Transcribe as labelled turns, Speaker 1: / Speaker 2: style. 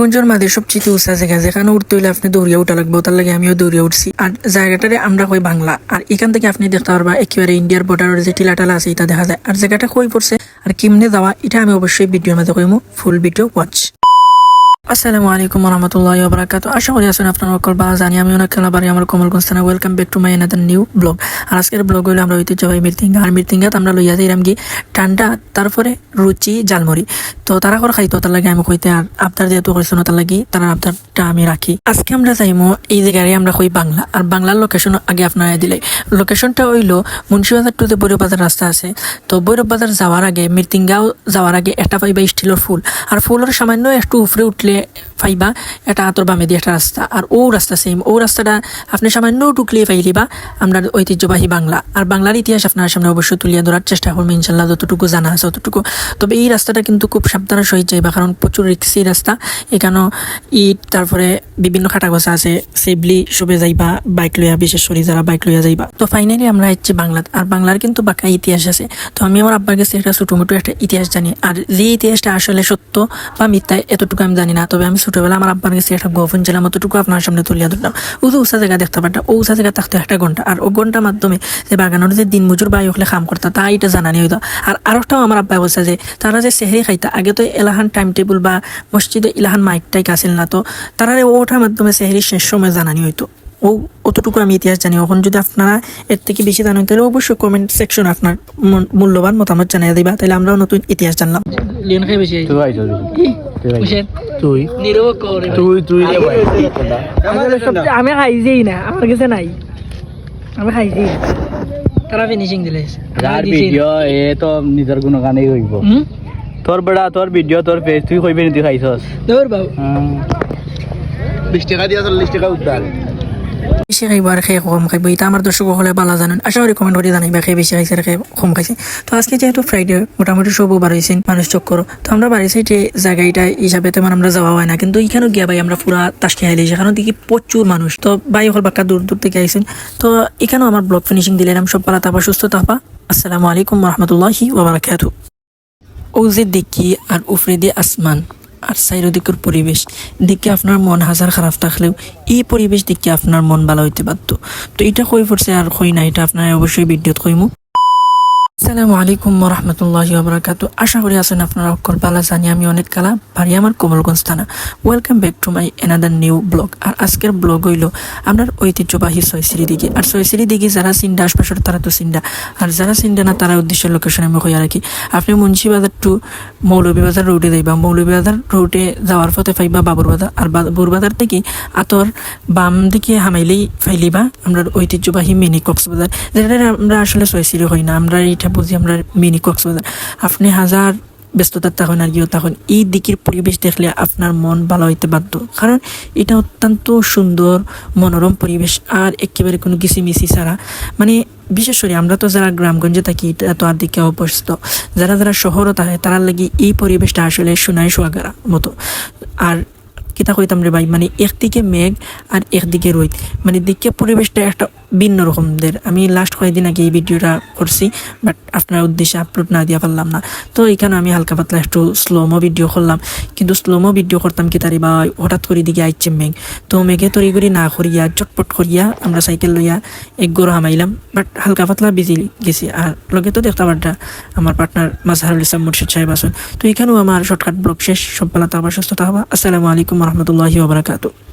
Speaker 1: সুনামগঞ্জের মাঝে সবচেয়ে উঁচা জায়গা, যেখানে উঠতে হইলে আপনি দৌড়িয়ে উঠা লাগবে, তার লাগে আমিও দৌড়িয়ে উঠছি। আর জায়গাটারে আমরা কই বাংলা। আর এখান থেকে আপনি দেখতে পারবা একেবারে ইন্ডিয়ার বর্ডারের যে টিলাটালা আছে এটা দেখা যায়। আর জায়গাটা কই পড়ছে আর কেমনে যাওয়া এটা আমি অবশ্যই ভিডিওর মাঝে কইমু, ফুল ভিডিও ওয়াচ। আসসালামু আলাইকুম রহমতুল্লাহি ওয়া বারাকাতুহু। আশা করি আছেন আপনারা সকল ভালো। জানি আমি অনেক খেলাবাড়ি আমার কমলগঞ্জ থানা। Welcome back to my another new vlog. আর আজকের ব্লগ হইলো আমরা ঐতিহ্যবাহী মিরতিঙ্গা। আর মিরতিঙ্গাত আমরা লইয়া যাইলাম কি ঠান্ডা, তারপরে রুচি জালমুড়ি। তো তারা করে খাইতো, তার লাগে আমি কইতে আর আবদার যেহেতু করছো না তার লাগি তার আবদারটা আমি রাখি। আজকে আমরা যাইমো এই জায়গায়, আমরা কই বাংলা। আর বাংলার লোকেশন আগে আপনারা দিলে, লোকেশনটা হইলো মুন্সিবাজার টু ভৈরব বাজার রাস্তা আছে। তো ভৈরব বাজার যাওয়ার আগে, মিরতিঙ্গাও যাওয়ার আগে একটা পাইবা স্টিলের ফুল। আর ফুলের সামান্য একটু উপরে উঠলে পাইবা এটা আতর বামে দিয়ে একটা রাস্তা। আর ও রাস্তা সেম, ও রাস্তাটা আপনি সামান্য টুকলিয়ে পাইলিবা আমরা ঐতিহ্যবাহী বাংলা। আর বাংলার ইতিহাস আপনার সামনে অবশ্যই তুলিয়া ধরার চেষ্টা করবো ইনশাল্লাহ, যতটুকু জানা আছে ততটুকু। তবে এই রাস্তাটা কিন্তু খুব সাবধানে সহিত যাইবা, কারণ প্রচুর রিক্সি রাস্তা। এখানেও ইট, তারপরে বিভিন্ন খাটা গোছা আছে, সেফলি সবে যাইবা বাইক লইয়া, বিশেষ করে যারা বাইক লইয়া যাইবা। তো ফাইনালি আমরা হচ্ছে বাংলা। আর বাংলার কিন্তু বাঁকা ইতিহাস আছে। তো আমি আমার আব্বার কাছে একটা ছোটোমোটো একটা ইতিহাস জানি। আর যে ইতিহাসটা আসলে সত্য বা মিথ্যা এতটুকু আমি জানি না। তবে আমি ছোটবেলা আমার আব্বার কাছে একটা গোপন ছিলাম, অতটুকু আপনার সামনে তুলিয়া ধরলাম। ও তো উঁচা জায়গা দেখতে পারতাম, ও উঁচা জায়গা থাকতো 1 ঘন্টা। আর ও ঘন্টার মাধ্যমে যে বাগানোর যে দিন মজুর বাই হলে কাম করতা তা এটা জানানি হইতো। আর আরেকটাও আমার আব্বা বলছে যে তারা যে সেহরি খাইতা, আগে তো এলাহান টাইম টেবিল বা মসজিদে ইলাহান মাইক টাইক আসেল না, তো তারা ওটার মাধ্যমে সেহরি শেষ সময় জানানি হইতো। ও অতটুকু আমি ইতিহাস জানি। এখন যদি আপনারা এর থেকে বেশি জানেন তাহলে অবশ্যই কমেন্ট সেকশন আপনার মূল্যবান মতামত জানিয়ে দিবা, তাহলে আমরাও নতুন ইতিহাস জানলাম। আমি খাইছেই না, আমার কাছে নাই, আমি খাইছি। তারা ফিনিশিং দিলে
Speaker 2: ভিডিও এ তো নিজের গুণগানেই হইব। তোর বেড়া তোর ভিডিও তোর পেজ তুই কইবি নি তুই খাইছস।
Speaker 1: দৌড় বাবু
Speaker 2: 20 টাকা দিয়া 40 টাকা উদ্ধার।
Speaker 1: বেশি খাইব আর খেয়ে কম খাইব এটা আমার দর্শক হলে ভালো জানেন। আশা করি কমেন্ট করে জানাইবা খেয়ে বেশি খাইছে আর খেয়ে কম খাইছে। তো আজকে যেহেতু ফ্রাইডে, মোটামুটি সবও বাড়াইছেন মানুষ চক্কর। তো আমরা বাড়াইছি যে জায়গাটা হিসাবে তেমন আমরা যাওয়া হয় না, কিন্তু এখানেও গিয়া ভাই আমরা পুরা তাসকে হাইলি, সেখানে দেখি প্রচুর মানুষ। তো ভাই হল বাক্কা দূর দূর থেকে আইসেন। তো এখানেও আমার ব্লগ ফিনিশিং দিলাম। সব পালা তারপর সুস্থ থাকবা। আসসালামু আলাইকুম রহমতুল্লাহি ওয়া বারাকাতুহু। ও যে দেখি আর উফরে দিয়ে আসমান আর চারিদিকের পরিবেশ দেখে আপনার মন হাজার খারাপ থাকলেও এই পরিবেশ দেখে আপনার মন ভালো হইতে পারত। তো এটা কই পড়ছে আর কই না, এটা আপনার অবশ্যই ভিডিওত কইমু। আসসালামু আলাইকুম রহমতুল্লাহি ওয়া বারাকাতুহু। আশা করি আছেন আপনারা সকল ভালো। জানি আমি অনেক কালা, বাড়ি আমার কমলগঞ্জ থানা। Welcome back to my another new vlog. আর আজকের ব্লগ হইল আপনার ঐতিহ্যবাহী ছয়শ্রী দিঘি। আর ছয়শ্রী দিঘি যারা চিন্তা আশপাশের তারা তো চিন্তা, আর যারা চিন্তা না তারা উদ্দেশ্যের লোকেশন আমি কইয়া রাখি। আপনি মুন্সিবাজার টু মৌলভীবাজার রোডে যাইবা, মৌলভীবাজার রোডে যাওয়ার পথে পাইবা বাবুরবাজার। আর বাবুরবাজার থেকে আতর বাম দিকে হামাইলেই ফাইলিবা আমরা ঐতিহ্যবাহী মিনি কক্সবাজার, যেটা আমরা আসলে ছয়শ্রী হই না, আমরা এটা বুঝি আমরা মিনি কক্সবাজার। আপনি হাজার ব্যস্ততার তখন আর গিয়েও তখন এই দিকের পরিবেশ দেখলে আপনার মন ভালো হইতে বাধ্য, কারণ এটা অত্যন্ত সুন্দর মনোরম পরিবেশ। আর একেবারে কোনো কিসিমিসি ছাড়া, মানে বিশেষ করে আমরা তো যারা গ্রামগঞ্জে থাকি এটা তো আর দিকে অভ্যস্ত, যারা যারা শহরও থাকে তারা লাগি এই পরিবেশটা আসলে সোনায় সোহাগার মতো। আর কিতা কইতাম রে ভাই, মানে একদিকে মেঘ আর একদিকে রোদ, মানে দিকে পরিবেশটা একটা ভিন্ন রকমদের। আমি লাস্ট কয়েকদিন আগে এই ভিডিওটা করছি, বাট আপনার উদ্দেশ্যে আপলোড না দিয়া পারলাম না। তো এখানে আমি হালকা পাতলা একটু স্লোমো ভিডিও করলাম, কিন্তু স্লোমো ভিডিও করতাম কি তারি বা হঠাৎ করে দিকে আইচ্ছে মেঘ। তো মেঘে তরি করি না করিয়া চটপট করিয়া আমরা সাইকেল লইয়া এক গরু হামাইলাম, বাট হালকা পাতলা বিজি গেছি। আর লগে তো দেখতে পারটা আমার পার্টনার মাজহারুল ইসলাম মুর্শিদ সাহেব আসুন। তো এখানেও আমার শর্টকাট ব্লগ শেষ। সব বেলা তো আবার সুস্থ থাকবা। আসসালামু আলাইকুম রহমতুল্লাহি ওয়া বারাকাতুহু।